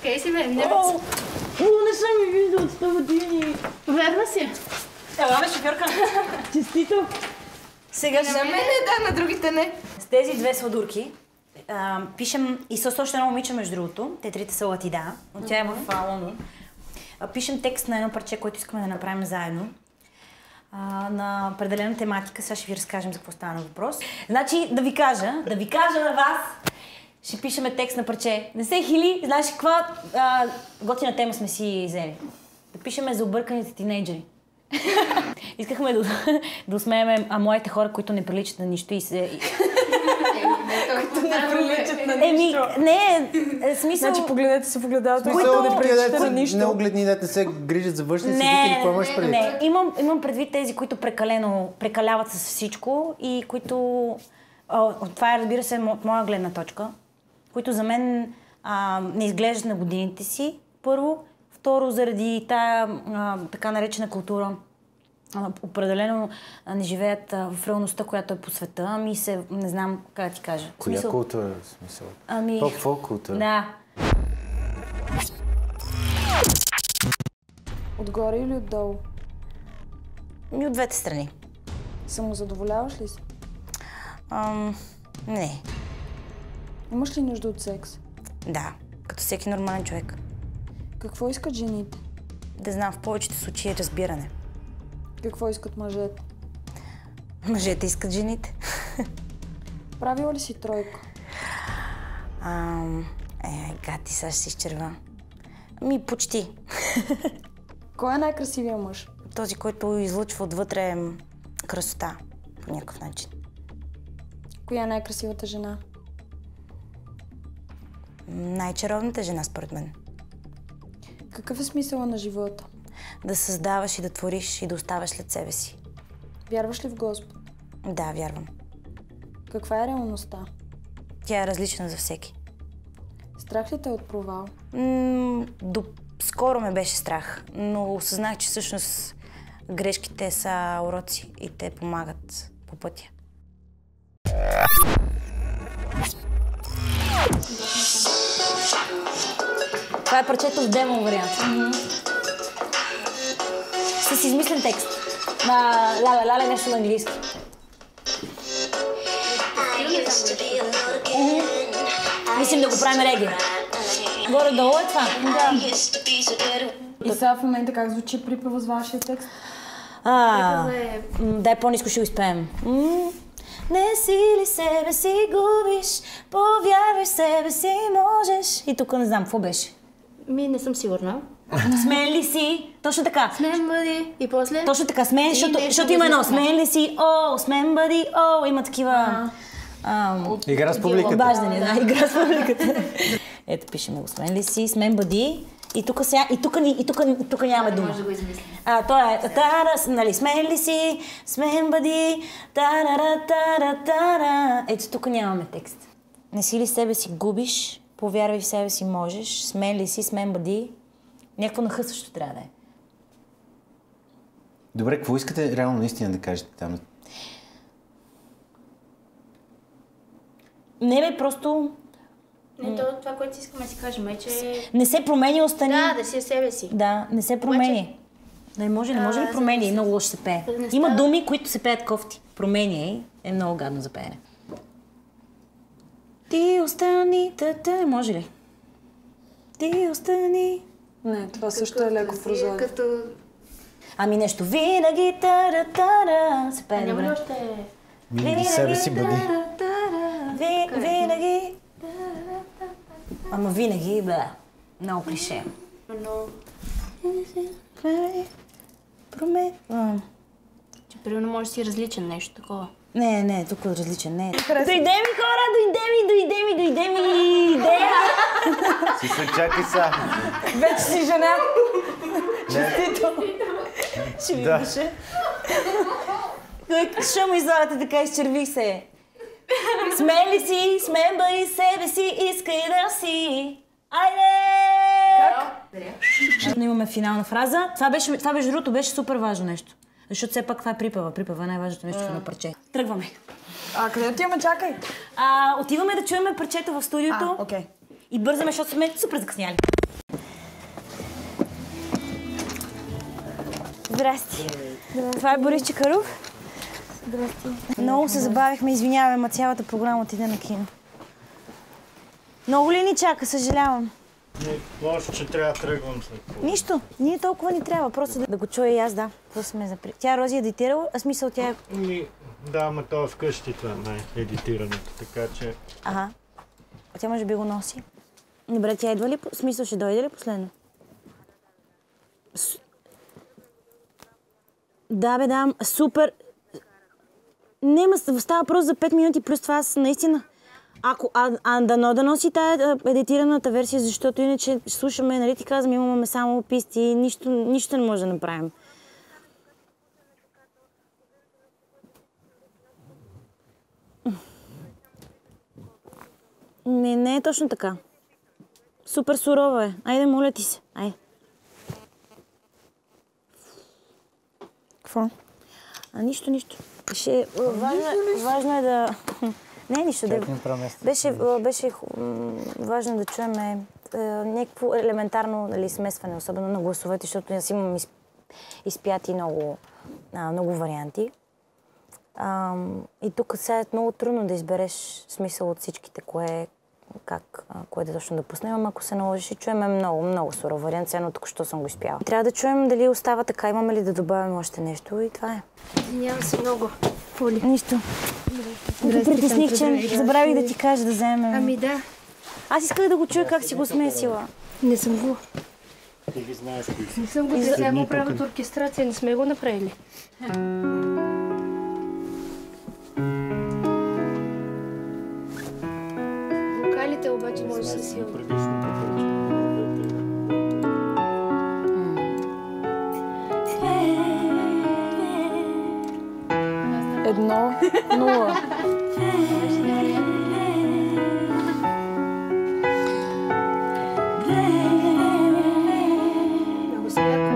Къде си, бе? Не съм ви виждал от 100 години. Верна си. Ела, бе, шофьорка. Честито. Сега на мен да, на другите не. С тези две сладурки пишем, и с още едно момиче, между другото, те трите са Латида, но тя е в Лондон. Пишем текст на едно парче, което искаме да направим заедно. На определена тематика. Сега ще ви разкажем за какво стана въпрос. Значи, да ви кажа на вас, ще пишеме текст на парче. Не се хили, знаеш каква готина тема сме си взели. Да пишеме за обърканите тинейджери. Искахме да усмеем младите хора, които не приличат на нищо и се... Които не приличат на нищо. Не, смисъл... Значи погледнете се в огледалото, които не приличат на нищо. Неогледни, дете се грижат за външния си вид или какво имаш предвид? Не, имам предвид тези, които прекаляват с всичко и които... Това е, разбира се, от моя гледна точка, които за мен не изглеждат на годините си, първо. Второ, заради тая така наречена култура, определено не живеят в реалността, която е по света. Ами се, не знам как да ти кажа. Коя култура? Смисъл? Поп-фолк култура? Да. Отгоре или отдолу? И от двете страни. Самозадоволяваш ли се? Не. Имаш ли нужда от секс? Да, като всеки нормален човек. Какво искат жените? Да знам, в повечето случаи разбиране. Какво искат мъжете? Мъжете искат жените. Правила ли си тройка? Гати, сега ще се изчерва. Ами, почти. Кой е най-красивия мъж? Този, който излъчва отвътре красота, по някакъв начин. Коя е най-красивата жена? Най-чаровната жена, според мен. Какъв е смисълът на живота? Да създаваш и да твориш и да оставаш след себе си. Вярваш ли в Господ? Да, вярвам. Каква е реалността? Тя е различна за всеки. Страх ли те от провал? До скоро ме беше страх, но осъзнах, че всъщност грешките са уроци и те помагат по пътя. Това е парчето в демо вариант. С измислен текст. Лале нещо на английски. Мислим да го правим реги. Горе-долу е това. Да. И сега в момента как звучи припева с вашия текст? Дай по-ниско ще го изпеем. Не си ли себе си губиш, повярвай себе си можеш. И тук не знам, какво беше? Не съм сигурна. Смен ли си? Точно така. Смен бъди. И после? Точно така, смен, защото има едно. Смен ли си? Смен бъди. Има такива... Игра с публиката. Обаждане, да, игра с публиката. Ето, пишем го. Смен ли си? Смен бъди. И тук нямаме дума. Може да го измислим. То е, нали, смен ли си? Смен бъди. Ето, тук нямаме текст. Не си ли себе си губиш? Повярвай в себе си можеш. Смен ли си? Смен бъди. Някакво нахъсващо трябва да е. Добре, какво искате реално наистина да кажете там? Не бе, просто... Това, което искаме да си кажем е, че... Не се промени, остани. Да си е себе си. Да, не се промени. Не може ли промени? Много лошо се пее. Има думи, които се пеят кофти. Промени е много гадно за пеене. Ти остани, може ли? Ти остани... Не, това също е леко прозорливо. Като... Ами нещо винаги тара се пее добре. Няма ли още... Винаги себе си бъди. Винаги... Ама винаги, бе. Много клише. Че примерно може да си различен нещо такова. Не, тук различен не е. Дойде ми, хора, дойде ми идея! Си чакай са. Вече си жена. Честито. Ще ви пише. Ще му излагате така, изчервих се. Смен ли си, смен бъди себе си, искай да си. Айде! Как? Имаме финална фраза. Това между другото беше супер важно нещо. Защото все пак това е припева. Припева е най-важното нещо в едно парче. Тръгваме. Къде отиваме? Чакай. Отиваме да чуем парчето в студиото. Окей. И бързаме, защото сме супер закъсняли. Здрасти. Това е Борис Чакъров. Здрасти. Много се забавихме, извиняваме, ма цялата програма отиде на кино. Много ли ни чака, съжалявам? Лошо, че трябва да тръгвам след това. Нищо, ние толкова ни трябва, просто да го чуя и аз, да. Тя Рози е едитирала, а смисъл тя е... Да, ама то е вкъщи това едитирането, така че... Ага. Тя може би го носи. Добре, тя идва ли? Смисъл ще дойде ли последно? Да, бе, да, супер. Не, става въпрос за 5 минути, плюс това аз наистина... Дано да носи тая едитираната версия, защото иначе слушаме, нали ти казвам, имаме само писти и нищо не може да направим. Не е точно така. Супер сурова е. Айде, моля ти се. Айде. Какво? Нищо. Важно е да... Не, нищо. Беше важно да чуем някакво елементарно смесване, особено на гласовете, защото аз имам изпяти много варианти. И тук сега е много трудно да избереш смисъл от всичките, кое да точно да пуснем, ако се наложи, ще чуем много суров вариант, ценно току-що съм го изпяла. Трябва да чуем дали остава така, имаме ли да добавим още нещо и това е. Извинявам се много. Поли. Нищо. Притесних, че забравих да ти кажа да вземем. Ами да. Аз исках да го чуя как си го смесила. Не съм го. Ти ги знаеш кои си. Не съм го. Сега го правят оркестрация, не сме го направили. Вокалите обаче може да са силни. Едно, нула. Много се яко.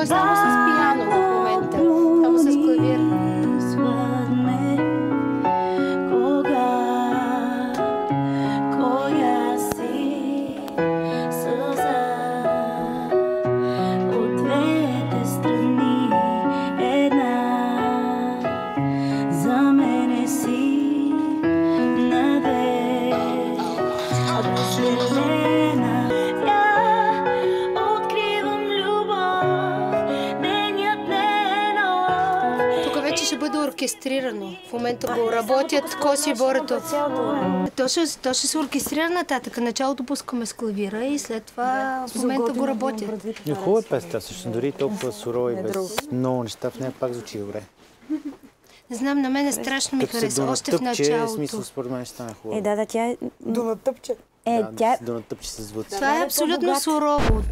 Само с пиано в момента. Само с клавир. Ще бъде оркестрирано. В момента го работят Коси и Борето. То ще се оркестрира нататък. Началото пускаме с клавира и след това в момента го работят. Но хубава песента, също дори толкова сурова и без много неща в нея пак звучи добре. Не знам, на мен страшно ми хареса. Още в началото. Смисъл според мен ще стане хубаво. Да, тя е... До натъпче. До натъпче се звуци. Това е абсолютно сурово.